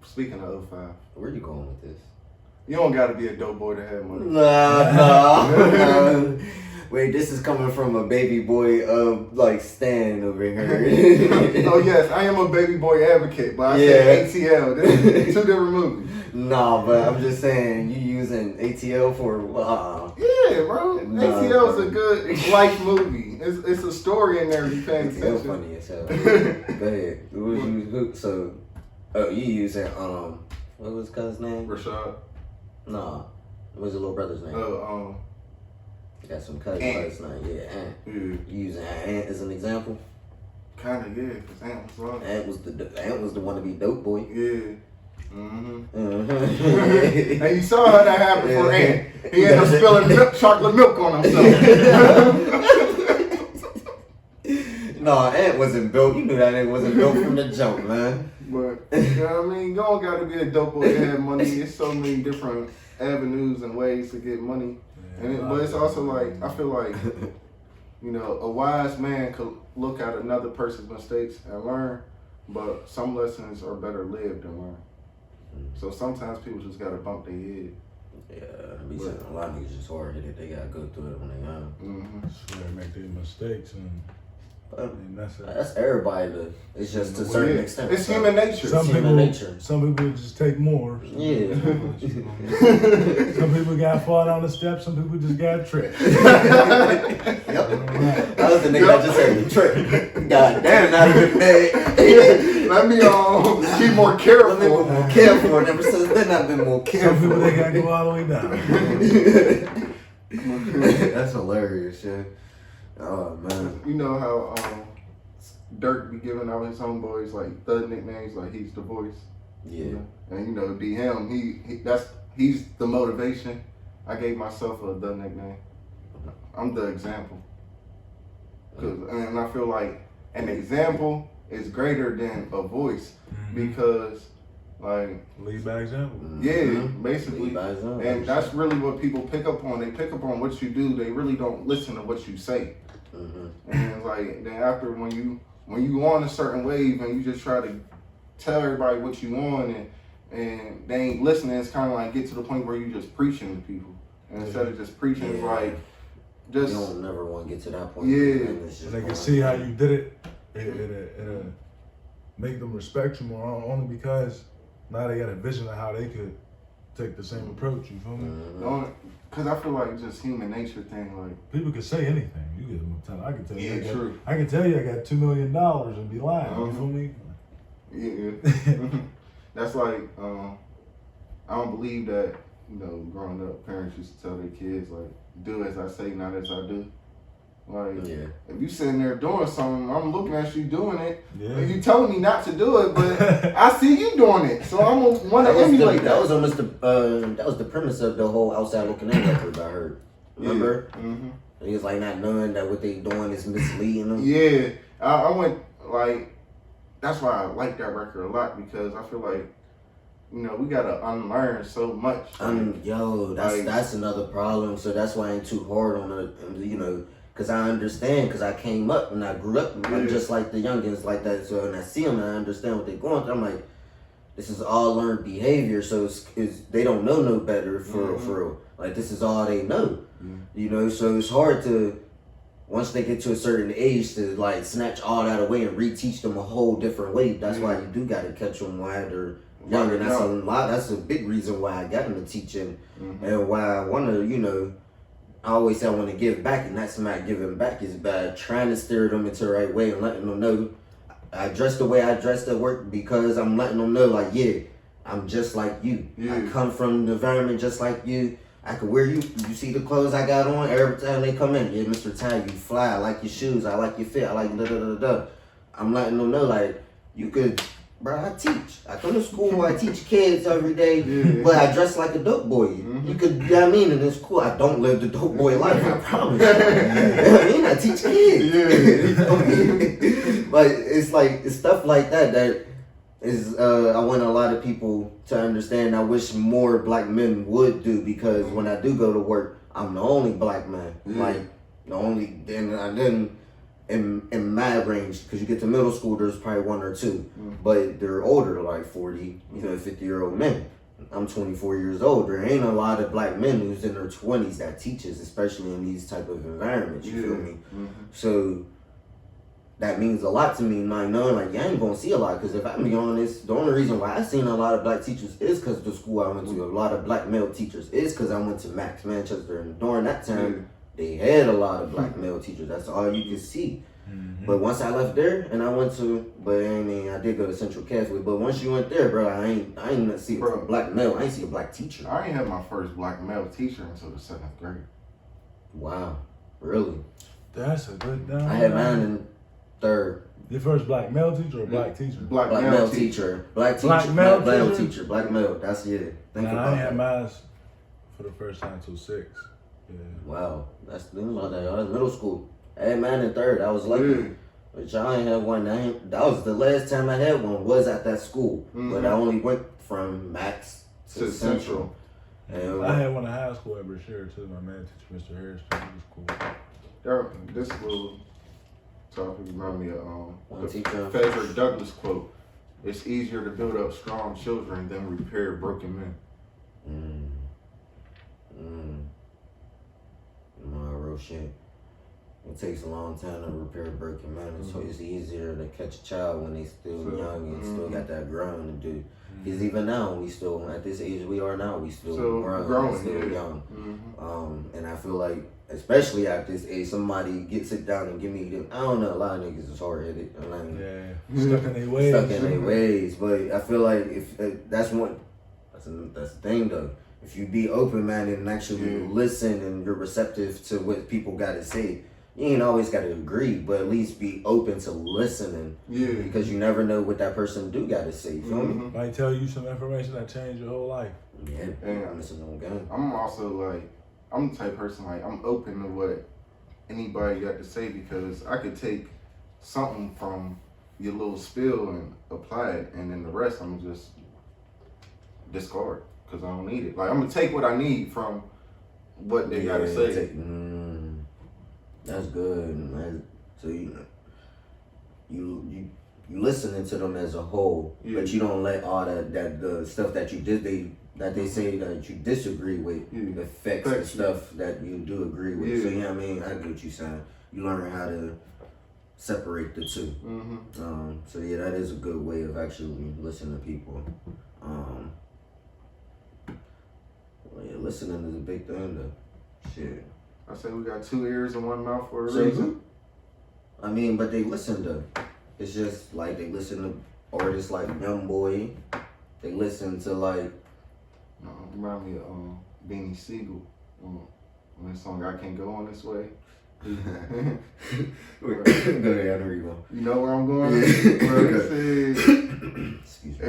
speaking of 05. Where you going with this? You don't gotta be a dope boy to have money. No. Wait, this is coming from a baby boy like Stan over here. Oh yes, I am a baby boy advocate, but I said ATL. This is two different movies. Nah, but I'm just saying, you using ATL for Yeah, bro. ATL is a good life movie. It's a story in there. You paying attention. It's funny as hell. Go ahead. So, you using what was his cousin's name? Rashad. Nah, what was the little brother's name? Got some cousins last night. Yeah, Ant. Yeah. You using Ant as an example? Kinda, yeah, because Ant was wrong. Ant was the one to be dope boy. Yeah. And you saw how that happened for Ant. He ended up spilling chocolate milk on himself. No, Ant wasn't built. You knew that Ant wasn't built from the jump, man. But, you know what I mean? You don't got to be a dope boy to have money. There's so many different avenues and ways to get money. But it's also like, I feel like, you know, a wise man could look at another person's mistakes and learn, but some lessons are better lived than learned. So sometimes people just gotta bump their head. Yeah, a lot of niggas just hard headed. They gotta go through it when they young. So they make their mistakes, and that's everybody. It's just to a certain extent. It's human nature. Some people just take more. Yeah. Some people got fall down the steps. Some people just got tripped. Yep. That was the nigga that just said the trick. God damn, not even mad. Let me be more careful. Let me be more careful. And ever since then, I've been more careful. Some people, they got to go all the way down. That's hilarious, shit. Oh, man. You know how Dirk be giving out his homeboys like thug nicknames, like he's the voice. Yeah. You know? And you know, DM, he's the motivation. I gave myself a thug nickname. I'm the example. And I feel like an example is greater than a voice because, like, lead by example. Yeah, basically. Lead by example. And that's really what people pick up on. They pick up on what you do. They really don't listen to what you say. And it's like then after when you on a certain wave and you just try to tell everybody what you want and they ain't listening, it's kind of like get to the point where you just preaching to people. And instead of just preaching, it's like just you don't never want to get to that point. Yeah. And they can see how you did it. It'll make them respect you more, only because now they got a vision of how they could take the same approach. You feel me? Because I feel like it's just human nature thing. Like people can say anything. You can tell. I can tell you. Yeah, true. I can tell you I got $2 million and be lying. You feel me? Yeah. That's like I don't believe that. You know, growing up, parents used to tell their kids like, "Do as I say, not as I do." Like, if you sitting there doing something, I'm looking at you doing it. Yeah. And you telling me not to do it, but I see you doing it, so I'm gonna want to emulate that. That was almost that was the premise of the whole Outside Looking In record I heard. Remember? Yeah. He was like not knowing that what they doing is misleading them. Yeah, I went like that's why I like that record a lot because I feel like you know we gotta unlearn so much. That's another problem. So that's why I ain't too hard on it. You know. Because I understand, because I came up and I grew up just like the youngins like that. So when I see them and I understand what they're going through, I'm like, this is all learned behavior. So it's they don't know no better for real. Like this is all they know. You know, so it's hard to, once they get to a certain age, to like snatch all that away and reteach them a whole different way. That's why you do got to catch them while they're younger. That's a big reason why I got into teaching and why I want to, you know, I always say I want to give back, and that's not giving back. Is by trying to steer them into the right way and letting them know I dress the way I dress at work because I'm letting them know, like, yeah, I'm just like you. I come from the environment just like you. I can wear you see the clothes I got on every time they come in. Yeah, Mr. Ty, you fly. I like your shoes. I like your fit. I like da-da-da-da. I'm letting them know, like, you could... Bro, I teach. I come to school, I teach kids every day, but I dress like a dope boy. You could, you know what I mean? And it's cool. I don't live the dope boy life, I promise. You know what I mean? I teach kids. But it's like, it's stuff like that is, I want a lot of people to understand. I wish more black men would do because when I do go to work, I'm the only black man. Like, the only, then in my range, because you get to middle school, there's probably 1 or 2, but they're older, like 40, 50-year-old men. I'm 24 years old. There ain't a lot of black men who's in their 20s that teaches, especially in these type of environments. You feel me? So that means a lot to me, not knowing like I ain't gonna see a lot. Because if I'm being honest, the only reason why I seen a lot of black teachers is because the school I went to. A lot of black male teachers is because I went to Max Manchester, and during that time they had a lot of black male teachers. That's all you could see. But once I left there and I went to, but I mean, I did go to Central Catholic. But once you went there, bro, I ain't see a black male. I ain't see a black teacher. I ain't had my first black male teacher until the 7th grade. Wow, really? That's a good down. I had mine in 3rd. Your first black male teacher or black teacher? Black male teacher. Black teacher. Black male male teacher? teacher. Black male. That's it. Think Nah, about I ain't had that. mine for the first time till 6. Yeah. Wow, that's the thing about that. I was middle school. I had mine in 3rd. I was lucky. But y'all ain't have one. That was the last time I had one. Was at that school, but I only went from Max to Central. And I had one in high school at Brashear too. My man teacher, Mr. Harris, he was cool. This little topic remind me of One the teacher. Frederick Douglass quote. It's easier to build up strong children than repair broken men. No, real shit. It takes a long time to repair a broken man, so it's easier to catch a child when they still young and still got that growing to do. Because even now, we still, at this age we are now, we still growing, still young. And I feel like, especially at this age, somebody gets it down and give me them. I don't know, a lot of niggas is hard-headed. Stuck in their ways. Stuck in their ways. But I feel like if that's the thing though. If you be open-minded and actually listen and you're receptive to what people got to say, you ain't always got to agree, but at least be open to listening. Because you never know what that person do got to say. You feel me? Might tell you some information that changed your whole life. Yeah, and listen on game. I'm also like, I'm the type of person like I'm open to what anybody got to say because I could take something from your little spill and apply it, and then the rest I'm just discard because I don't need it. Like I'm gonna take what I need from what they gotta say. That's good, man. So you listening to them as a whole, but you don't let all that the stuff that you did that they say that you disagree with affects the stuff that you do agree with. So I mean, I get what you saying. You learn how to separate the two. So that is a good way of actually listening to people. Listening is a big thing though. Shit. I say we got 2 ears and 1 mouth for a reason. I mean, but they listen though. It's just like they listen to artists like Young Boy. They listen to like. Remind me of Beanie Siegel. On that song I Can't Go On This Way. Go ahead, I know you go. You know where I'm going? Where it says, excuse me.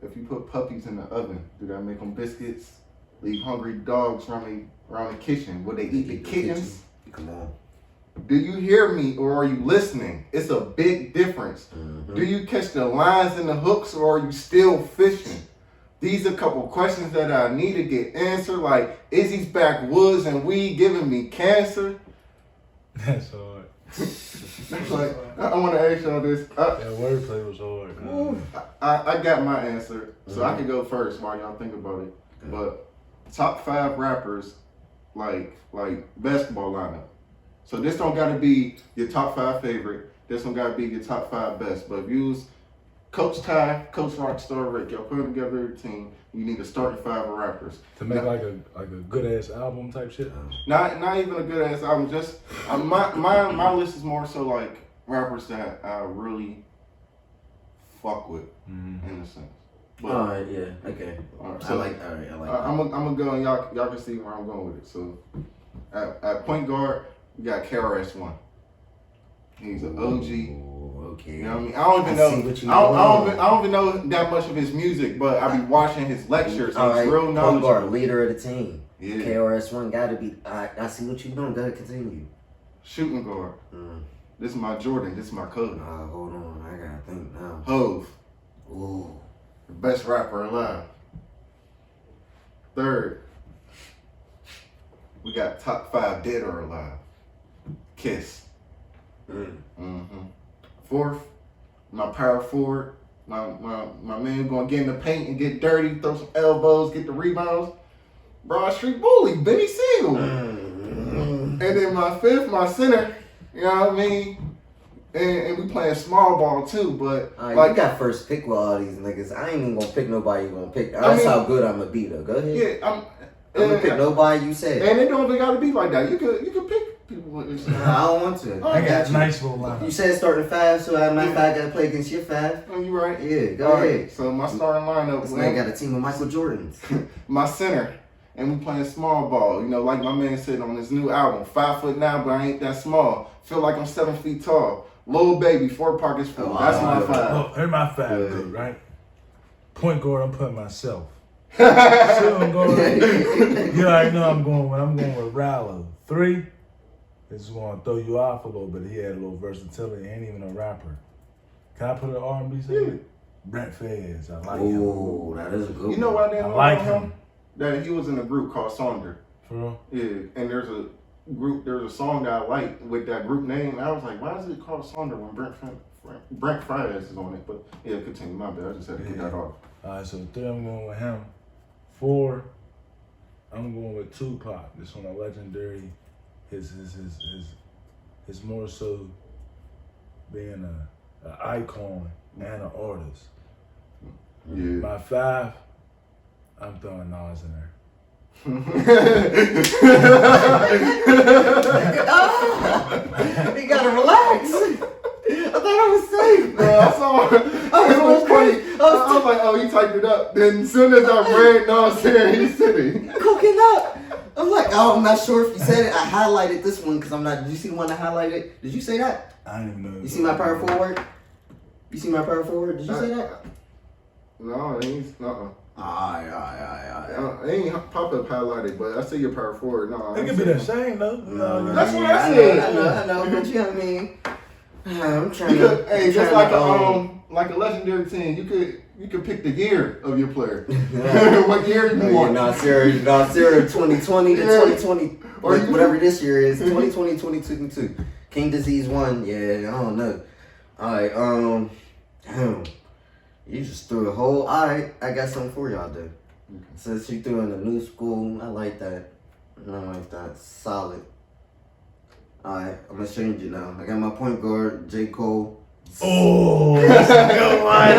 if you put puppies in the oven, do that make them biscuits? Leave hungry dogs around the kitchen. Will they eat the kittens? Come on. Do you hear me or are you listening? It's a big difference. Do you catch the lines and the hooks or are you still fishing? These are a couple questions that I need to get answered. Like, Izzy's backwoods and weed giving me cancer? That's hard. That's like, I want to ask y'all this. That wordplay was hard. I got my answer, so I can go first while y'all think about it. But top 5 rappers, like basketball lineup. So this don't gotta be your top 5 favorite. This don't gotta be your top 5 best. But if you use Coach Ty, Coach RXCKSTAR, Rick, y'all put together a team. You need to start 5 rappers to make like a good ass album type shit. Not even a good ass album. Just my list is more so like rappers that I really fuck with in a sense. But, alright, yeah, okay. So, I like that. I'm gonna go and y'all can see where I'm going with it. So at point guard, we got KRS-One. He's an OG. Okay. You know what I mean? I don't even know that much of his music, but I be watching his lectures. All He's right, real knowledgeable. guard, leader of the team. Yeah. KRS-One gotta be. I see what you doing. Gotta continue. Shooting guard. This is my Jordan. This is my cousin. Hold on, I gotta think now. Hove. Ooh. The best rapper alive. Third, we got top 5 dead or alive. Kiss. Fourth, my power forward. My man gonna get in the paint and get dirty, throw some elbows, get the rebounds. Broad Street Bully, Benny Siegel. And then my fifth, my center. You know what I mean? And we playing small ball too, but like you got first pick with all these niggas. I ain't even gonna pick nobody you gonna pick. That's how good I'm gonna be though. Go ahead. Yeah, I'm gonna pick nobody you said. And it don't even gotta be like that. You could pick people. I don't want to. I got nice little line. You said starting 5, so I might gotta play against your 5. Oh, you right. Yeah, go ahead. Right, so my starting lineup. This man got a team of Michael Jordans. My center. And we playing small ball. You know, like my man said on his new album, 5 foot now, but I ain't that small. Feel like I'm 7 feet tall. Little baby, 4 pockets full. That's my 5. Oh, here's my 5, dude, right? Point guard, I'm putting myself. Shooting guard, you already know I'm going with Rallo. 3, this is going to throw you off a little bit. He had a little versatility. He ain't even a rapper. Can I put an R&B singer? Yeah. Brent Fayez. I like him. Oh, that is a good one. You know why I didn't like him? That he was in a group called Sonder. For real? Yeah, and there's a song that I like with that group name. I was like, why is it called Sonder when Brent Fayez is on it? But yeah, continue. My bad. I just had to get that off. All right, so 3, I'm going with him. 4, I'm going with Tupac. This one a legendary. His more so being an icon and an artist. Yeah. My 5, I'm throwing Nas in there. You gotta relax. I thought I was safe. I saw it. It was funny. I was like, oh, he typed it up. Then as soon as I read Nas there, he's sitting. Cooking up. I'm like, oh, I'm not sure if you said it. I highlighted this one because I'm not. Did you see the one I highlighted? Did you say that? I didn't even know. You see my power forward? You see my power forward? Did you say that? No, it ain't. Alright. It ain't pop up highlighted, but I see your power forward. No, It could be the same though. No, that's what I said. I know, but you know what I mean. I'm trying to. Hey, just like to, a legendary team, you could pick the year of your player. What year you want? Nasir 2020 to 2020, or whatever this year is, 2020, 2022. King Disease 1, yeah, I don't know. Alright, damn. You just threw a whole. Alright, I got something for y'all, dude. Since you threw in the new school, I like that. I like that. Solid. Alright, I'm gonna change it now. I got my point guard, J. Cole. Oh, that's a good one.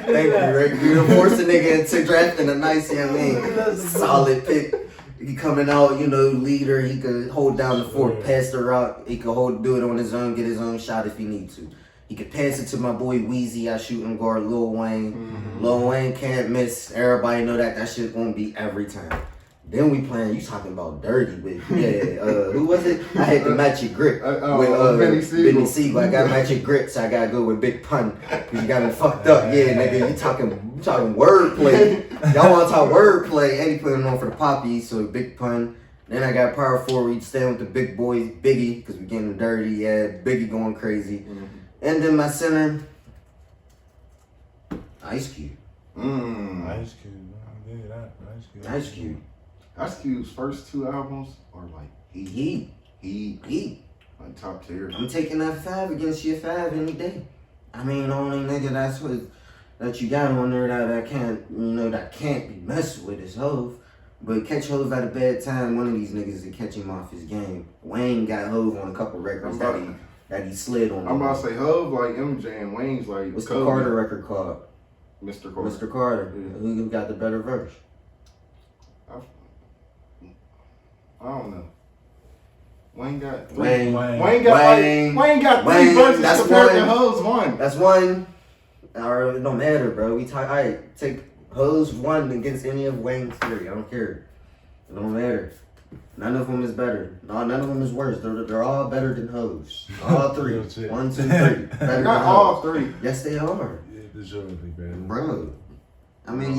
Thank you, Rick. You forced the nigga into drafting a nice, you know what I mean? Solid pick. He coming out, leader. He could hold down the fort, pass the rock. He could do it on his own, get his own shot if he need to. He could pass it to my boy Weezy, our shooting guard, Lil Wayne. Mm-hmm. Lil Wayne can't miss. Everybody know that shit gonna be every time. Then we playing, you talking about dirty with, who was it? I had to match your grip with Benny Siegel. I got to match your grip, so I got to go with Big Pun. Because you got me fucked up. Yeah, nigga, you talking wordplay. Y'all want to talk wordplay. Eddie putting on for the Poppy, so Big Pun. Then I got power forward, staying with the big boys, Biggie, because we getting dirty. Yeah, Biggie going crazy. Mm-hmm. And then my center, Ice Cube. Ice Cube. Ice Cube. Ice Cube's first 2 albums are like heat. Like top tier. I'm taking that 5 against your 5 any day. I mean, the only nigga that you got on there that can't be messed with is Hove. But catch Hove at a bad time, one of these niggas to catch him off his game. Wayne got Hove on a couple records that he slid on. I'm about to say Hove like MJ and Wayne's like. What's the Carter record called? Mr. Carter. Mr. Carter. Yeah. Who got the better verse? I don't know. Wayne got 3 verses compared to Ho's 1. That's 1. It don't matter, bro. I take Ho's 1 against any of Wayne's 3. I don't care. It don't matter. None of them is better. No, none of them is worse. They're all better than Ho's. All 3. 1, 2, 3. Better not all 3. Yes, they are. Yeah, deservedly better. Bro. I mean,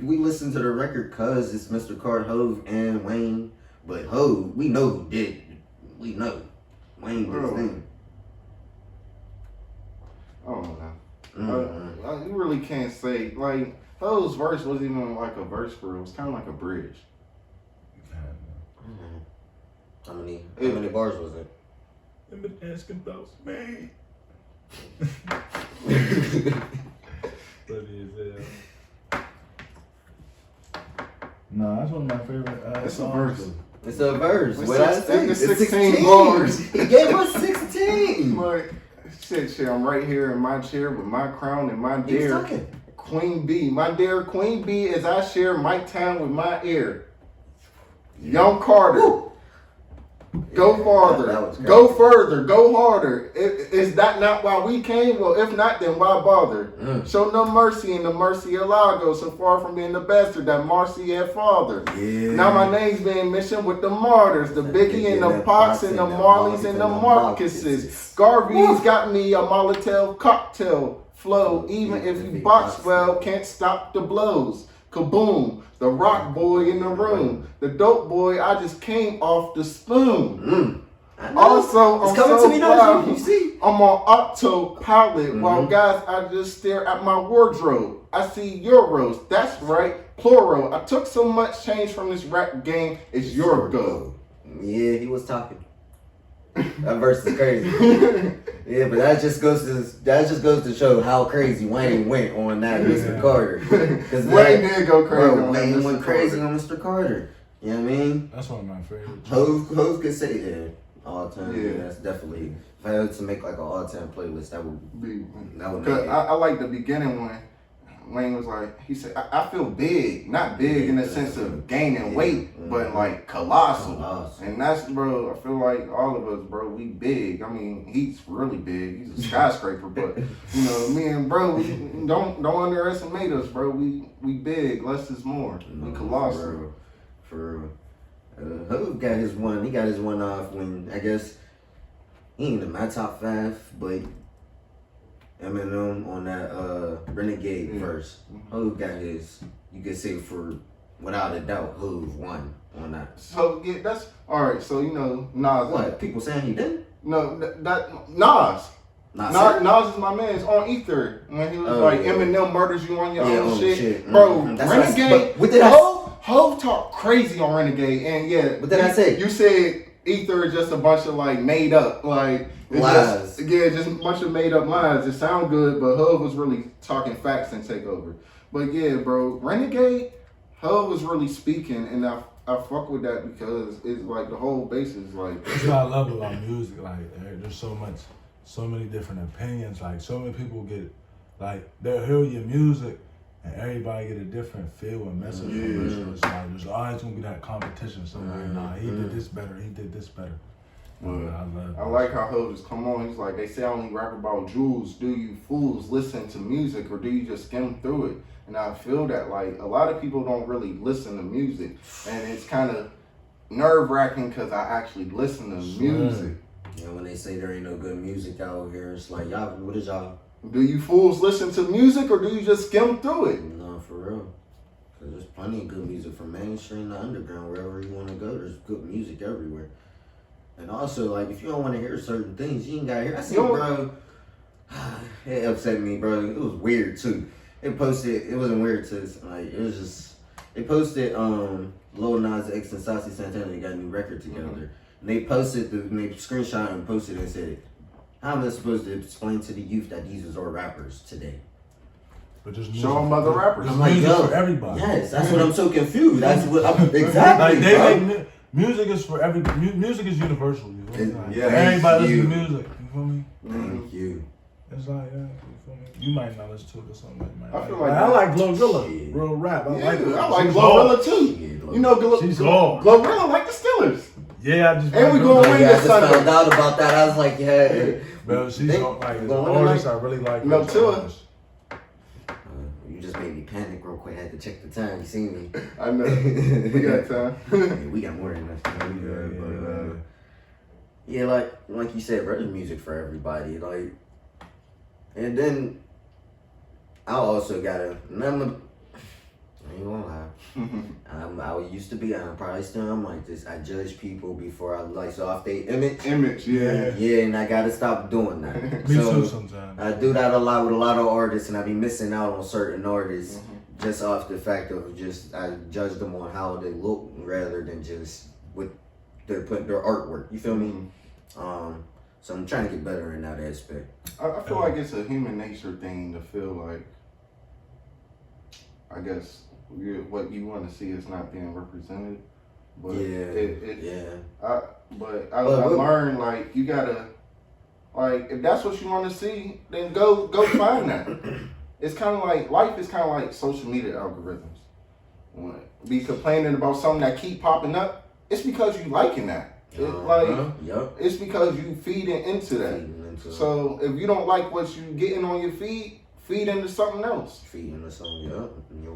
we listen to the record because it's Mr. Carter, Hove, and Wayne. But Hove, we know who did it. We know. Wayne did his thing. I don't know. You really can't say, like, Ho's verse wasn't even like a verse for real. It was kind of like a bridge. How many bars was it? I've been asking about me. No, that's one of my favorite It's a songs. verse. It's a verse. It's What I say? it's 16 bars. He gave us 16. Like, shit, I'm right here in my chair with my crown and my He was dear talking. Queen Bee. My dear Queen Bee as I share mic time with my ear. Young Carter. Woo. Go Yeah, farther. that was crazy. Go further. Go harder. Is that not why we came? Well, if not, then why bother? Show no mercy, and the mercy of Allah goes so far from being the bastard that Marcy had father. Yeah. Now my name's being mentioned with the martyrs, the Biggie and the Pox and the Marleys and the Marcuses. Garvey's got me a Molotov cocktail flow. Even if you box well, can't stop the blows. Kaboom. The rock boy in the room. The dope boy, I just came off the spoon. Also, I'm coming so to me now, proud. you see? I'm on autopilot. While guys, I just stare at my wardrobe. I see euros. That's right, plural. I took so much change from this rap game. It's your go. Yeah, he was talking. That verse is crazy. Yeah, but that just goes to show how crazy Wayne went on that Mr. Carter. Because Wayne did go crazy. Bro, on Wayne Mr. went crazy Carter. on Mr. Carter. You know what I mean? That's one of my favorites. Hove could say all time. Yeah. Yeah, that's definitely. If I had to make like an all-time playlist, that would make it. I like the beginning one. Wayne was like, he said, I feel big. Not big in the sense of gaining weight, but like colossal. And that's, bro, I feel like all of us, bro, we big. I mean, he's really big. He's a skyscraper, but, you know, me and bro, we don't underestimate us, bro. We big. Less is more. We colossal. For real. Hove got his one. He got his one off when, I guess, he ain't in my top 5, but Eminem on that Renegade verse. Hove got his, you could say for without a doubt, Hove won on that. So yeah, that's all right. So you know, Nas. What? People saying he didn't? No, that Nas. Nas is my man. It's on Ether when he was like, Eminem murders you on your own shit. Bro. Mm-hmm. Renegade. What did Hove talk crazy on Renegade, and yeah. What did I say? You said Ether is just a bunch of like made up like. Lies. Just a bunch of made up lies. It sound good, but Hov was really talking facts and take over. But yeah, bro, Renegade, Hov was really speaking, and I fuck with that because it's like the whole basis like. That's what I love about music. Like there's so many different opinions. Like so many people get, like they'll hear your music, and everybody get a different feel and message from it. So it's like there's always gonna be that competition. Somebody, he did this better. He did this better. I like how Hov just come on. He's like, they say I only rap about jewels. Do you fools listen to music or do you just skim through it? And I feel that like a lot of people don't really listen to music, and it's kind of nerve wracking because I actually listen to music. Yeah, when they say there ain't no good music out here, it's like y'all. What is y'all? Do you fools listen to music or do you just skim through it? No, for real. Cause there's plenty of good music from mainstream to underground, wherever you want to go. There's good music everywhere. And also, like, if you don't want to hear certain things, you ain't got to hear. I see, bro, it upset me, bro. It was weird, too. It wasn't weird, too. Like, it was just, they posted, Lil Nas X and Saucy Santana, they got a new record together. And they posted, they screenshot and posted and said, how am I supposed to explain to the youth that these are rappers today? But just show them other rappers. I'm like, yo, for everybody. Yes, that's what I'm so confused. That's what exactly. Like they make music is for music is universal. You know? Like, everybody listen to music. You feel me? Thank you. It's like you feel me? You might not listen to it or something like that. I feel like I like Glorilla, real rap. I like Glorilla too. You know, she's hard. Glorilla like the Steelers. Yeah, I just and we gonna win this Sunday. I just found out about that. I was like, yeah. Bro, she's like an artist. I really like. No, too. You just made me panic real quick. I had to check the time. You seen me? I know. We got time. Yeah, we got more than enough time. Yeah, like you said, bro, there's music for everybody. Like, and then I also gotta. I ain't gonna lie. I used to be, and I probably still am like this. I judge people before I like. So off they image, yeah, and I gotta stop doing that. Me too sometimes. I do that a lot with a lot of artists, and I be missing out on certain artists just off the fact of I judge them on how they look rather than just what they're putting their artwork. You feel me? So I'm trying to get better in that aspect. I feel like it's a human nature thing to feel like, I guess, what you want to see is not being represented. But I learned, like, you gotta, like, if that's what you want to see, then go find that. It's kind of like, life is kind of like social media algorithms. When be complaining about something that keep popping up, it's because you liking that. It's because you feeding into that. So if you don't like what you getting on your feed into something else. Feed into something, and your